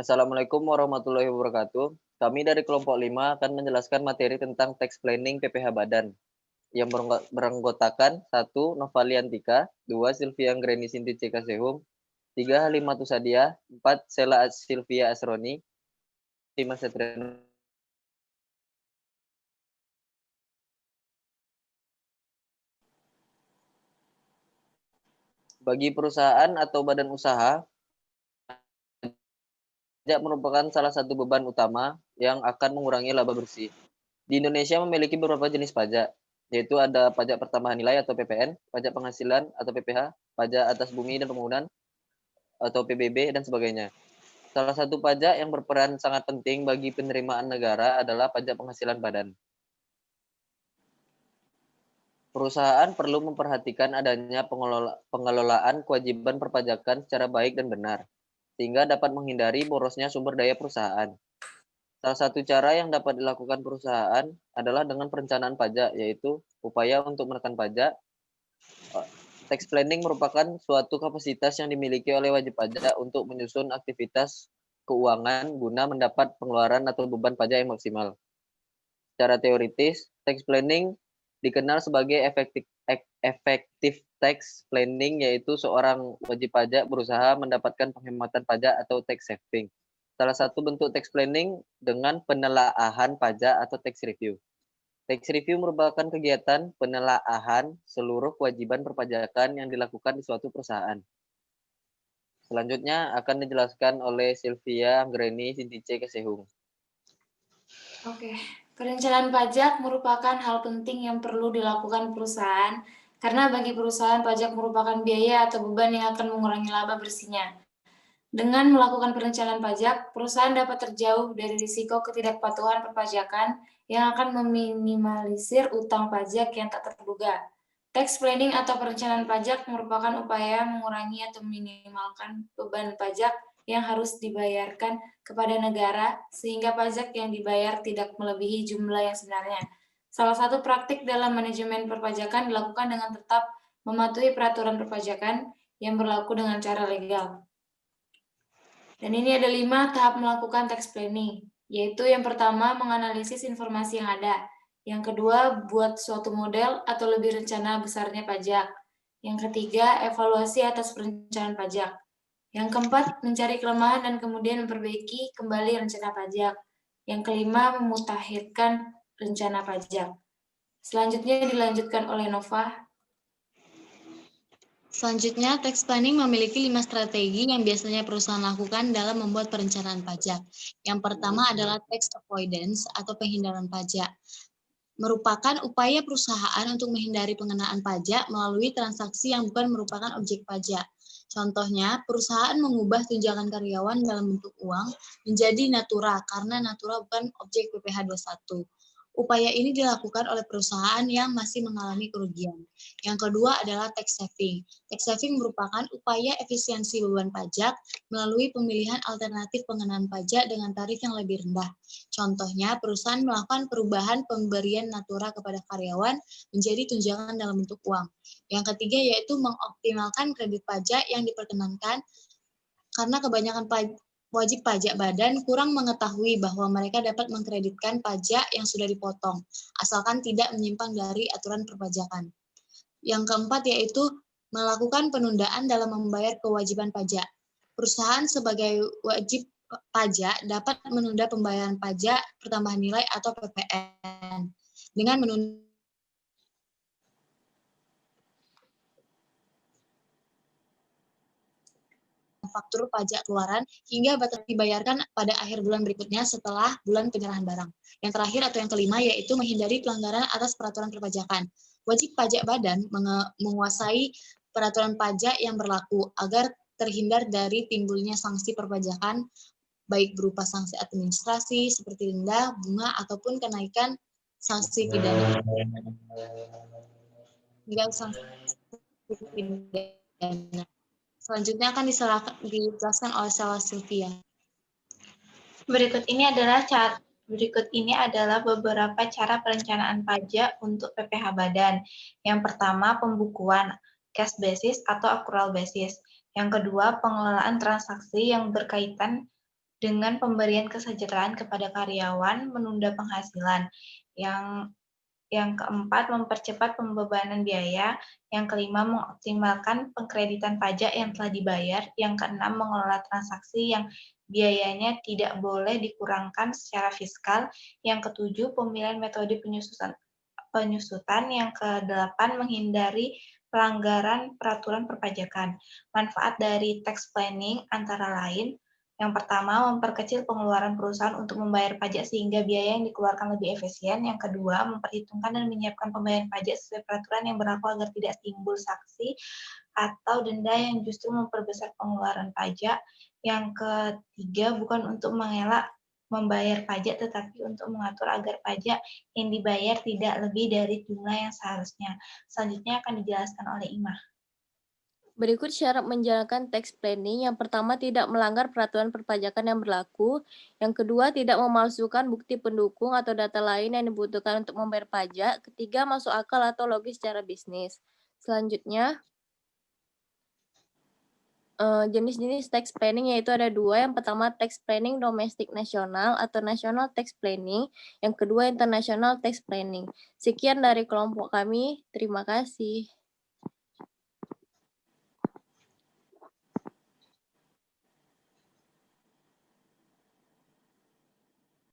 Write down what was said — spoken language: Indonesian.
Assalamualaikum warahmatullahi wabarakatuh. Kami dari kelompok 5 akan menjelaskan materi tentang tax planning PPh Badan yang beranggotakan 1. Novaliantika, 2. Sylvia Anggreni Sinti C. Kasehum, 3. Halimatus Sadia, 4. Sela Sylvia Asroni, 5. Setriano. Bagi perusahaan atau badan usaha, pajak merupakan salah satu beban utama yang akan mengurangi laba bersih. Di Indonesia memiliki beberapa jenis pajak, yaitu ada pajak pertambahan nilai atau PPN, pajak penghasilan atau PPh, pajak atas bumi dan bangunan atau PBB, dan sebagainya. Salah satu pajak yang berperan sangat penting bagi penerimaan negara adalah pajak penghasilan badan. Perusahaan perlu memperhatikan adanya pengelolaan kewajiban perpajakan secara baik dan benar, sehingga dapat menghindari borosnya sumber daya perusahaan. Salah satu cara yang dapat dilakukan perusahaan adalah dengan perencanaan pajak, yaitu upaya untuk menekan pajak. Tax planning merupakan suatu kapasitas yang dimiliki oleh wajib pajak untuk menyusun aktivitas keuangan guna mendapat pengeluaran atau beban pajak yang maksimal. Secara teoritis, tax planning dikenal sebagai effective tax planning, yaitu seorang wajib pajak berusaha mendapatkan penghematan pajak atau tax saving. Salah satu bentuk tax planning dengan penelaahan pajak atau tax review. Tax review merupakan kegiatan penelaahan seluruh kewajiban perpajakan yang dilakukan di suatu perusahaan. Selanjutnya akan dijelaskan oleh Sylvia Anggreni Sinti C. Kasehum. Oke, perencanaan pajak merupakan hal penting yang perlu dilakukan perusahaan karena bagi perusahaan pajak merupakan biaya atau beban yang akan mengurangi laba bersihnya. Dengan melakukan perencanaan pajak, perusahaan dapat terjauh dari risiko ketidakpatuhan perpajakan yang akan meminimalisir utang pajak yang tak terduga. Tax planning atau perencanaan pajak merupakan upaya mengurangi atau meminimalkan beban pajak yang harus dibayarkan kepada negara sehingga pajak yang dibayar tidak melebihi jumlah yang sebenarnya. Salah satu praktik dalam manajemen perpajakan dilakukan dengan tetap mematuhi peraturan perpajakan yang berlaku dengan cara legal. Dan ini ada 5 tahap melakukan tax planning, yaitu yang pertama menganalisis informasi yang ada, yang kedua buat suatu model atau lebih rencana besarnya pajak, yang ketiga evaluasi atas perencanaan pajak, yang keempat mencari kelemahan dan kemudian memperbaiki kembali rencana pajak, yang kelima memutakhirkan rencana pajak. Selanjutnya dilanjutkan oleh Nova. Selanjutnya, tax planning memiliki 5 strategi yang biasanya perusahaan lakukan dalam membuat perencanaan pajak. Yang pertama adalah tax avoidance atau penghindaran pajak. Merupakan upaya perusahaan untuk menghindari pengenaan pajak melalui transaksi yang bukan merupakan objek pajak. Contohnya, perusahaan mengubah tunjangan karyawan dalam bentuk uang menjadi natura karena natura bukan objek PPh 21. Upaya ini dilakukan oleh perusahaan yang masih mengalami kerugian. Yang kedua adalah tax saving. Tax saving merupakan upaya efisiensi beban pajak melalui pemilihan alternatif pengenaan pajak dengan tarif yang lebih rendah. Contohnya, perusahaan melakukan perubahan pemberian natura kepada karyawan menjadi tunjangan dalam bentuk uang. Yang ketiga yaitu mengoptimalkan kredit pajak yang diperkenankan karena kebanyakan wajib pajak badan kurang mengetahui bahwa mereka dapat mengkreditkan pajak yang sudah dipotong, asalkan tidak menyimpang dari aturan perpajakan. Yang keempat yaitu melakukan penundaan dalam membayar kewajiban pajak. Perusahaan sebagai wajib pajak dapat menunda pembayaran pajak pertambahan nilai atau PPN dengan menunda faktur pajak keluaran hingga batas dibayarkan pada akhir bulan berikutnya setelah bulan penyerahan barang. Yang terakhir atau yang kelima yaitu menghindari pelanggaran atas peraturan perpajakan. Wajib pajak badan menguasai peraturan pajak yang berlaku agar terhindar dari timbulnya sanksi perpajakan baik berupa sanksi administrasi seperti denda, bunga ataupun kenaikan sanksi pidana. Hingga sanksi pidana. Selanjutnya akan dijelaskan oleh Sylvia. Berikut ini adalah beberapa cara perencanaan pajak untuk PPh Badan. Yang pertama, pembukuan cash basis atau accrual basis. Yang kedua, pengelolaan transaksi yang berkaitan dengan pemberian kesejahteraan kepada karyawan, menunda penghasilan. Yang keempat, mempercepat pembebanan biaya. Yang kelima, mengoptimalkan pengkreditan pajak yang telah dibayar. Yang keenam, mengelola transaksi yang biayanya tidak boleh dikurangkan secara fiskal. Yang ketujuh, pemilihan metode penyusutan. Yang kedelapan, menghindari pelanggaran peraturan perpajakan. Manfaat dari tax planning antara lain, yang pertama, memperkecil pengeluaran perusahaan untuk membayar pajak sehingga biaya yang dikeluarkan lebih efisien. Yang kedua, memperhitungkan dan menyiapkan pembayaran pajak sesuai peraturan yang berlaku agar tidak timbul sanksi atau denda yang justru memperbesar pengeluaran pajak. Yang ketiga, bukan untuk mengelak membayar pajak, tetapi untuk mengatur agar pajak yang dibayar tidak lebih dari jumlah yang seharusnya. Selanjutnya akan dijelaskan oleh Imah. Berikut syarat menjalankan tax planning. Yang pertama, tidak melanggar peraturan perpajakan yang berlaku. Yang kedua, tidak memalsukan bukti pendukung atau data lain yang dibutuhkan untuk membayar pajak. Ketiga, masuk akal atau logis secara bisnis. Selanjutnya, jenis-jenis tax planning yaitu ada dua. Yang pertama, tax planning domestik nasional atau national tax planning. Yang kedua, international tax planning. Sekian dari kelompok kami. Terima kasih.